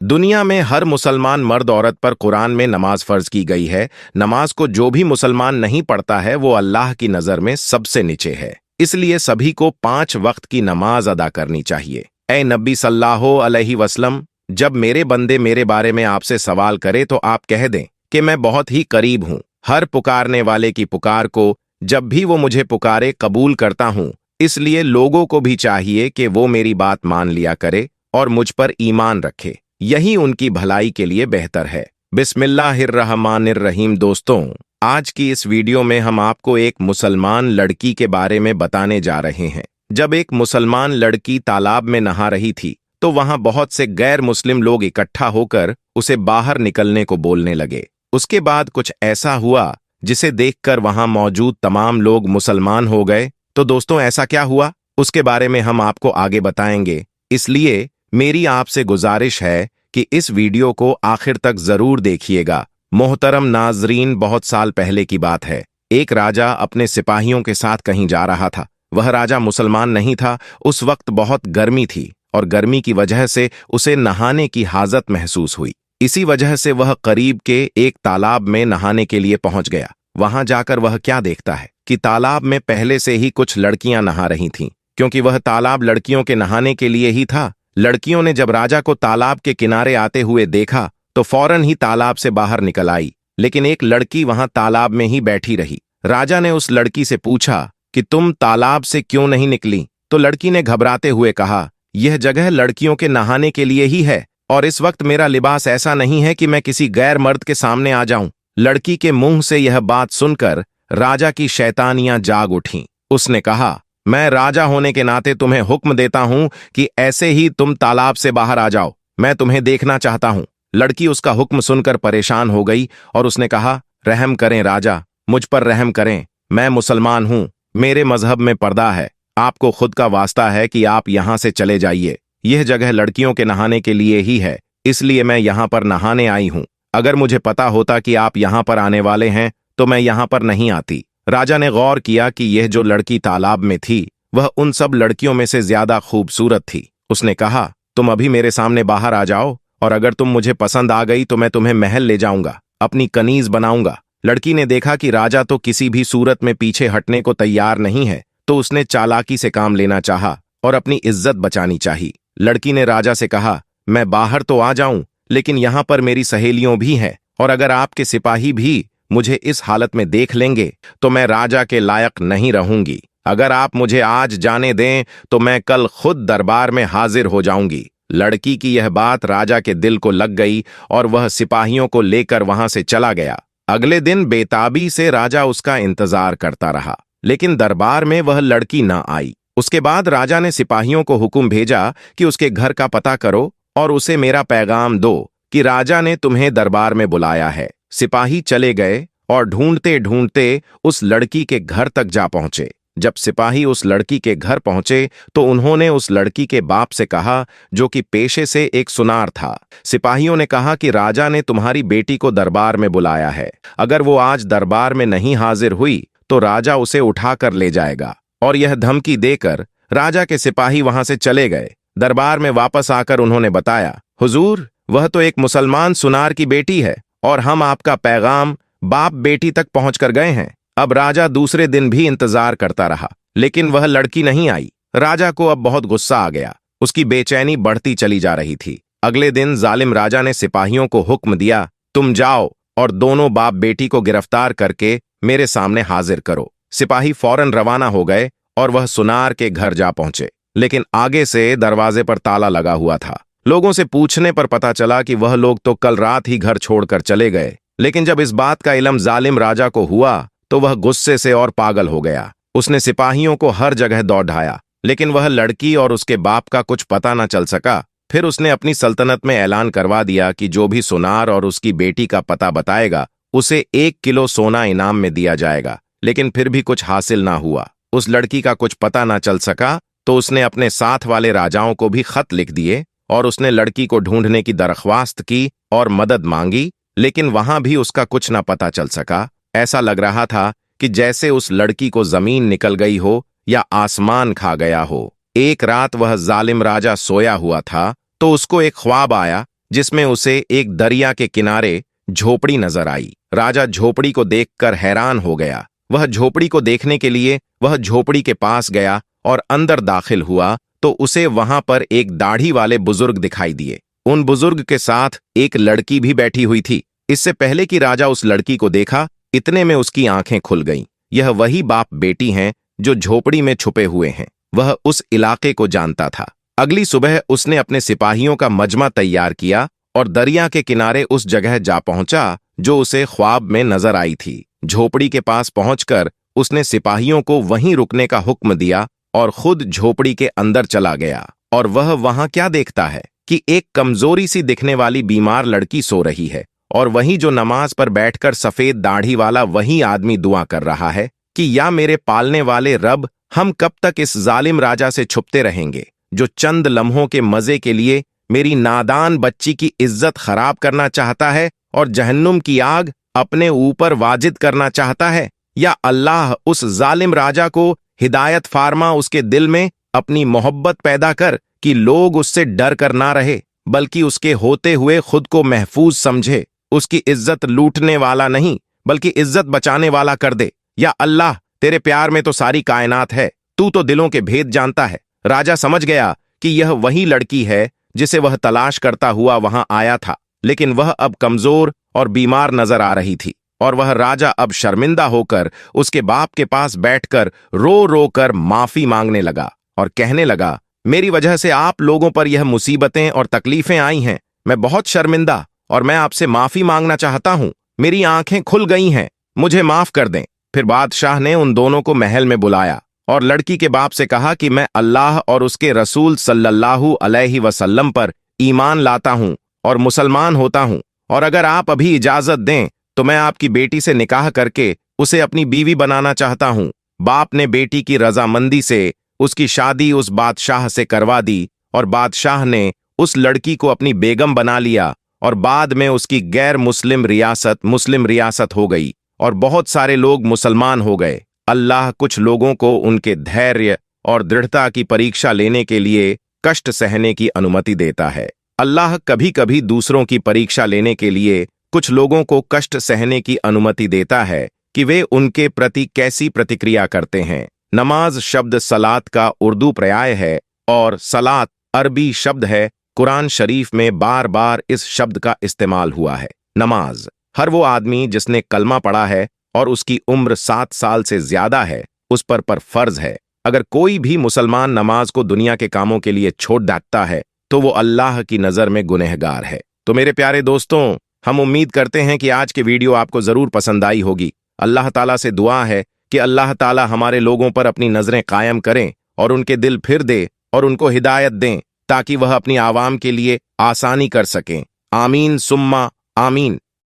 दुनिया में हर मुसलमान मर्द औरत पर कुरान में नमाज फर्ज की गई है। नमाज को जो भी मुसलमान नहीं पढ़ता है वो अल्लाह की नजर में सबसे नीचे है। इसलिए सभी को 5 वक्त की नमाज अदा करनी चाहिए। ए नबी सल्लल्लाहु अलैहि वसल्लम, जब मेरे बंदे मेरे बारे में आपसे सवाल करे तो आप कह दें कि मैं बहुत ही करीब हूँ। हर पुकारने वाले की पुकार को जब भी वो मुझे पुकारे कबूल करता हूँ। इसलिए लोगों को भी चाहिए कि वो मेरी बात मान लिया करे और मुझ पर ईमान रखे। यही उनकी भलाई के लिए बेहतर है। बिस्मिल्लाहिर्रहमानिर्रहीम। दोस्तों, आज की इस वीडियो में हम आपको एक मुसलमान लड़की के बारे में बताने जा रहे हैं। जब एक मुसलमान लड़की तालाब में नहा रही थी तो वहां बहुत से गैर मुस्लिम लोग इकट्ठा होकर उसे बाहर निकलने को बोलने लगे। उसके बाद कुछ ऐसा हुआ जिसे देखकर वहां मौजूद तमाम लोग मुसलमान हो गए। तो दोस्तों, ऐसा क्या हुआ उसके बारे में हम आपको आगे बताएंगे। इसलिए मेरी आपसे गुजारिश है कि इस वीडियो को आखिर तक जरूर देखिएगा। मोहतरम नाजरीन, बहुत साल पहले की बात है। एक राजा अपने सिपाहियों के साथ कहीं जा रहा था। वह राजा मुसलमान नहीं था। उस वक्त बहुत गर्मी थी और गर्मी की वजह से उसे नहाने की हाजत महसूस हुई। इसी वजह से वह करीब के एक तालाब में नहाने के लिए पहुंच गया। वहां जाकर वह क्या देखता है कि तालाब में पहले से ही कुछ लड़कियां नहा रही थीं। क्योंकि वह तालाब लड़कियों के नहाने के लिए ही था। लड़कियों ने जब राजा को तालाब के किनारे आते हुए देखा तो फौरन ही तालाब से बाहर निकल आई। लेकिन एक लड़की वहां तालाब में ही बैठी रही। राजा ने उस लड़की से पूछा कि तुम तालाब से क्यों नहीं निकली? तो लड़की ने घबराते हुए कहा, यह जगह लड़कियों के नहाने के लिए ही है और इस वक्त मेरा लिबास ऐसा नहीं है कि मैं किसी गैर मर्द के सामने आ जाऊं। लड़की के मुंह से यह बात सुनकर राजा की शैतानियां जाग उठीं। उसने कहा, मैं राजा होने के नाते तुम्हें हुक्म देता हूं कि ऐसे ही तुम तालाब से बाहर आ जाओ। मैं तुम्हें देखना चाहता हूं। लड़की उसका हुक्म सुनकर परेशान हो गई और उसने कहा, रहम करें राजा, मुझ पर रहम करें। मैं मुसलमान हूं, मेरे मजहब में पर्दा है। आपको खुद का वास्ता है कि आप यहां से चले जाइए। यह जगह लड़कियों के नहाने के लिए ही है, इसलिए मैं यहां पर नहाने आई हूं। अगर मुझे पता होता कि आप यहां पर आने वाले हैं तो मैं यहां पर नहीं आती। राजा ने गौर किया कि यह जो लड़की तालाब में थी वह उन सब लड़कियों में से ज्यादा खूबसूरत थी। उसने कहा, तुम अभी मेरे सामने बाहर आ जाओ और अगर तुम मुझे पसंद आ गई तो मैं तुम्हें महल ले जाऊंगा, अपनी कनीज बनाऊंगा। लड़की ने देखा कि राजा तो किसी भी सूरत में पीछे हटने को तैयार नहीं है, तो उसने चालाकी से काम लेना चाहा और अपनी इज्जत बचानी चाहिए। लड़की ने राजा से कहा, मैं बाहर तो आ जाऊं लेकिन यहां पर मेरी सहेलियों भी हैं और अगर आपके सिपाही भी मुझे इस हालत में देख लेंगे तो मैं राजा के लायक नहीं रहूंगी। अगर आप मुझे आज जाने दें तो मैं कल खुद दरबार में हाजिर हो जाऊंगी। लड़की की यह बात राजा के दिल को लग गई और वह सिपाहियों को लेकर वहां से चला गया। अगले दिन बेताबी से राजा उसका इंतजार करता रहा लेकिन दरबार में वह लड़की न आई। उसके बाद राजा ने सिपाहियों को हुक्म भेजा कि उसके घर का पता करो और उसे मेरा पैगाम दो कि राजा ने तुम्हें दरबार में बुलाया है। सिपाही चले गए और ढूंढते ढूंढते उस लड़की के घर तक जा पहुंचे। जब सिपाही उस लड़की के घर पहुंचे तो उन्होंने उस लड़की के बाप से कहा, जो कि पेशे से एक सुनार था। सिपाहियों ने कहा कि राजा ने तुम्हारी बेटी को दरबार में बुलाया है। अगर वो आज दरबार में नहीं हाजिर हुई तो राजा उसे उठाकर ले जाएगा। और यह धमकी देकर राजा के सिपाही वहां से चले गए। दरबार में वापस आकर उन्होंने बताया, हुजूर, वह तो एक मुसलमान सुनार की बेटी है और हम आपका पैगाम बाप बेटी तक पहुंच कर गए हैं। अब राजा दूसरे दिन भी इंतजार करता रहा लेकिन वह लड़की नहीं आई। राजा को अब बहुत गुस्सा आ गया। उसकी बेचैनी बढ़ती चली जा रही थी। अगले दिन जालिम राजा ने सिपाहियों को हुक्म दिया, तुम जाओ और दोनों बाप बेटी को गिरफ्तार करके मेरे सामने हाजिर करो। सिपाही फौरन रवाना हो गए और वह सुनार के घर जा पहुंचे लेकिन आगे से दरवाजे पर ताला लगा हुआ था। लोगों से पूछने पर पता चला कि वह लोग तो कल रात ही घर छोड़कर चले गए। लेकिन जब इस बात का इल्म जालिम राजा को हुआ तो वह गुस्से से और पागल हो गया। उसने सिपाहियों को हर जगह दौड़ाया लेकिन वह लड़की और उसके बाप का कुछ पता न चल सका। फिर उसने अपनी सल्तनत में ऐलान करवा दिया कि जो भी सुनार और उसकी बेटी का पता बताएगा उसे 1 किलो सोना इनाम में दिया जाएगा। लेकिन फिर भी कुछ हासिल ना हुआ। उस लड़की का कुछ पता ना चल सका तो उसने अपने साथ वाले राजाओं को भी खत लिख दिए और उसने लड़की को ढूंढने की दरख्वास्त की और मदद मांगी। लेकिन वहां भी उसका कुछ ना पता चल सका। ऐसा लग रहा था कि जैसे उस लड़की को जमीन निकल गई हो या आसमान खा गया हो। एक रात वह जालिम राजा सोया हुआ था तो उसको एक ख्वाब आया जिसमें उसे एक दरिया के किनारे झोपड़ी नजर आई। राजा झोपड़ी को देखकर हैरान हो गया। वह झोपड़ी को देखने के लिए वह झोपड़ी के पास गया और अंदर दाखिल हुआ तो उसे वहां पर एक दाढ़ी वाले बुजुर्ग दिखाई दिए। उन बुजुर्ग के साथ एक लड़की भी बैठी हुई थी। इससे पहले कि राजा उस लड़की को देखा, इतने में उसकी आंखें खुल गईं। यह वही बाप बेटी हैं जो झोपड़ी में छुपे हुए हैं। वह उस इलाके को जानता था। अगली सुबह उसने अपने सिपाहियों का मजमा तैयार किया और दरिया के किनारे उस जगह जा पहुंचा जो उसे ख्वाब में नजर आई थी। झोपड़ी के पास पहुंचकर उसने सिपाहियों को वहीं रुकने का हुक्म दिया और खुद झोपड़ी के अंदर चला गया। और वह वहां क्या देखता है कि एक कमजोरी सी दिखने वाली बीमार लड़की सो रही है और वहीं जो नमाज पर बैठकर सफेद दाढ़ी वाला वही आदमी दुआ कर रहा है कि या मेरे पालने वाले रब, हम कब तक इस जालिम राजा से छुपते रहेंगे जो चंद लम्हों के मजे के लिए मेरी नादान बच्ची की इज्जत खराब करना चाहता है और जहन्नुम की आग अपने ऊपर वाजिद करना चाहता है। या अल्लाह, उस जालिम राजा को हिदायत फार्मा, उसके दिल में अपनी मोहब्बत पैदा कर कि लोग उससे डर कर ना रहे बल्कि उसके होते हुए खुद को महफूज समझे। उसकी इज्जत लूटने वाला नहीं बल्कि इज्जत बचाने वाला कर दे। या अल्लाह, तेरे प्यार में तो सारी कायनात है, तू तो दिलों के भेद जानता है। राजा समझ गया कि यह वही लड़की है जिसे वह तलाश करता हुआ वहां आया था, लेकिन वह अब कमजोर और बीमार नजर आ रही थी। और वह राजा अब शर्मिंदा होकर उसके बाप के पास बैठकर रो रो कर माफी मांगने लगा और कहने लगा, मेरी वजह से आप लोगों पर यह मुसीबतें और तकलीफें आई हैं। मैं बहुत शर्मिंदा और मैं आपसे माफी मांगना चाहता हूं। मेरी आंखें खुल गई हैं, मुझे माफ कर दें। फिर बादशाह ने उन दोनों को महल में बुलाया और लड़की के बाप से कहा कि मैं अल्लाह और उसके रसूल सल्लल्लाहु अलैहि वसल्लम पर ईमान लाता हूं और मुसलमान होता हूं, और अगर आप अभी इजाजत दें तो मैं आपकी बेटी से निकाह करके उसे अपनी बीवी बनाना चाहता हूं। बाप ने बेटी की रजामंदी से उसकी शादी उस बादशाह से करवा दी और बादशाह ने उस लड़की को अपनी बेगम बना लिया और बाद में उसकी गैर मुस्लिम रियासत हो गई और बहुत सारे लोग मुसलमान हो गए। अल्लाह कुछ लोगों को उनके धैर्य और दृढ़ता की परीक्षा लेने के लिए कष्ट सहने की अनुमति देता है। अल्लाह कभी कभी दूसरों की परीक्षा लेने के लिए कुछ लोगों को कष्ट सहने की अनुमति देता है कि वे उनके प्रति कैसी प्रतिक्रिया करते हैं। नमाज शब्द सलात का उर्दू पर्याय है और सलात अरबी शब्द है। कुरान शरीफ में बार बार इस शब्द का इस्तेमाल हुआ है। नमाज, हर वो आदमी जिसने कलमा पढ़ा है और उसकी उम्र 7 साल से ज्यादा है, उस पर फर्ज है। अगर कोई भी मुसलमान नमाज को दुनिया के कामों के लिए छोड़ देता है तो वो अल्लाह की नजर में गुनहगार है। तो मेरे प्यारे दोस्तों, हम उम्मीद करते हैं कि आज की वीडियो आपको जरूर पसंद आई होगी। अल्लाह ताला से दुआ है कि अल्लाह ताला हमारे लोगों पर अपनी नजरें कायम करें और उनके दिल फिर दे और उनको हिदायत दें ताकि वह अपनी आवाम के लिए आसानी कर सकें। आमीन सुम्मा आमीन।